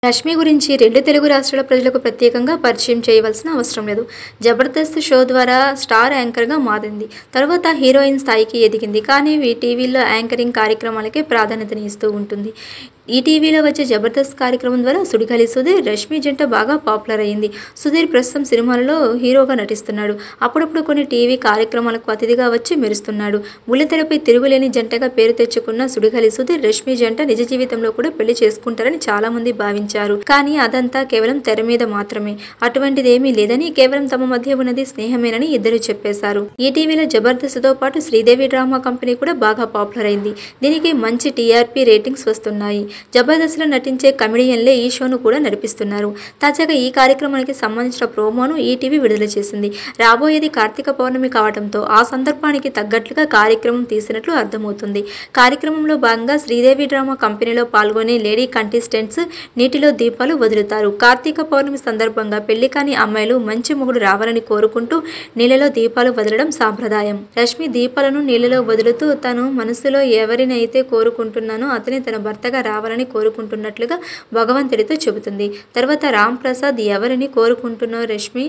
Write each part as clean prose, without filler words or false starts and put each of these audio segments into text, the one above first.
రష్మి గురించి రెండు తెలుగు రాష్ట్రాల ప్రజలకు ప్రత్యేకంగా పరిచయం చేయవలసిన అవసరం లేదు. జబర్దస్త్ షో ద్వారా స్టార్ యాంకర్గా మారింది. తరువాత హీరోయిన్ స్థాయికి ఎదిగింది. కానీ టీవీలో యాంకరింగ్ కార్యక్రమాలకే ప్రాధాన్యతని ఇస్తూ ఉంటుంది. ఈటీవీలో వచ్చే జబర్దస్త్ కార్యక్రమం ద్వారా సుడిగాలి సుధీర్, రష్మి జంట బాగా పాపులర్ అయింది. సుధీర్ ప్రస్తుతం సినిమాలలో హీరోగా నటిస్తున్నాడు. అప్పుడప్పుడు కొన్ని టీవీ కార్యక్రమాలకు అతిథిగా వచ్చి మెరుస్తున్నాడు. బుల్లితెరపై తిరుగులేని జంటగా పేరు తెచ్చుకున్న సుడిగాలి సుధీర్, రష్మి జంట నిజ జీవితంలో కూడా పెళ్లి చేసుకుంటారని చాలా మంది భావించారు. కానీ అదంతా కేవలం తెర మీద మాత్రమే. అటువంటిదేమీ లేదని, కేవలం తమ మధ్య ఉన్నది స్నేహమేనని ఇద్దరు చెప్పేశారు. ఈటీవీలో జబర్దస్త్తో పాటు శ్రీదేవి డ్రామా కంపెనీ కూడా బాగా పాపులర్ అయింది. దీనికి మంచి టీఆర్పీ రేటింగ్స్ వస్తున్నాయి. జబర్దస్త్లో నటించే కమెడియన్లే ఈ షోను కూడా నడిపిస్తున్నారు. తాజాగా ఈ కార్యక్రమానికి సంబంధించిన ప్రోమోను ఈటీవీ విడుదల చేసింది. రాబోయేది కార్తీక పౌర్ణమి కావడంతో ఆ సందర్భానికి తగ్గట్లుగా కార్యక్రమం తీసినట్లు అర్థమవుతుంది. కార్యక్రమంలో భాగంగా శ్రీదేవి డ్రామా కంపెనీలో పాల్గొనే లేడీ కంటెస్టెంట్స్ నీటిలో దీపాలు వదులుతారు. కార్తీక పౌర్ణమి సందర్భంగా పెళ్లి కాని అమ్మాయిలు మంచి మొగుడు రావాలని కోరుకుంటూ నీళ్లలో దీపాలు వదలడం సాంప్రదాయం. రష్మి దీపాలను నీళ్లలో వదులుతూ తను మనసులో ఎవరినైతే కోరుకుంటున్నానో అతని తన భర్తగా రావాలని కోరుకుంటున్నట్లుగా భగవంతుడితో చెబుతుంది. తర్వాత రామ్ ప్రసాద్ ఎవరిని కోరుకుంటున్నో రష్మి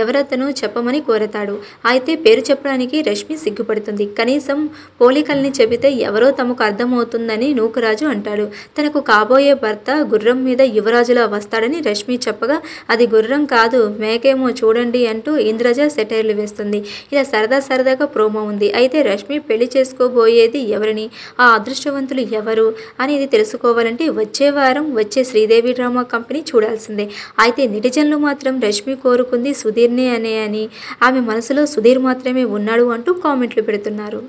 ఎవరతను చెప్పమని కోరతాడు. అయితే పేరు చెప్పడానికి రష్మి సిగ్గుపడుతుంది. కనీసం పోలికల్ని చెబితే ఎవరో తమకు అర్థమవుతుందని నూకరాజు అంటాడు. తనకు కాబోయే భర్త గుర్రం మీద యువరాజులా వస్తాడని రష్మి చెప్పగా అది గుర్రం కాదు మేకేమో చూడండి అంటూ ఇంద్రజ సెటైర్లు వేస్తుంది. ఇలా సరదాగా ప్రోమో ఉంది. అయితే రష్మి పెళ్లి చేసుకోబోయేది ఎవరిని, ఆ అదృష్టవంతులు ఎవరు అనేది తెలుసుకోవాలంటే వచ్చే వారం వచ్చే శ్రీదేవి డ్రామా కంపెనీ చూడాల్సిందే. అయితే నెటిజన్లు మాత్రం రష్మి కోరుకుంది సుధీర్నే అని ఆమె మనసులో సుధీర్ మాత్రమే ఉన్నాడు అంటూ కామెంట్లు పెడుతున్నారు.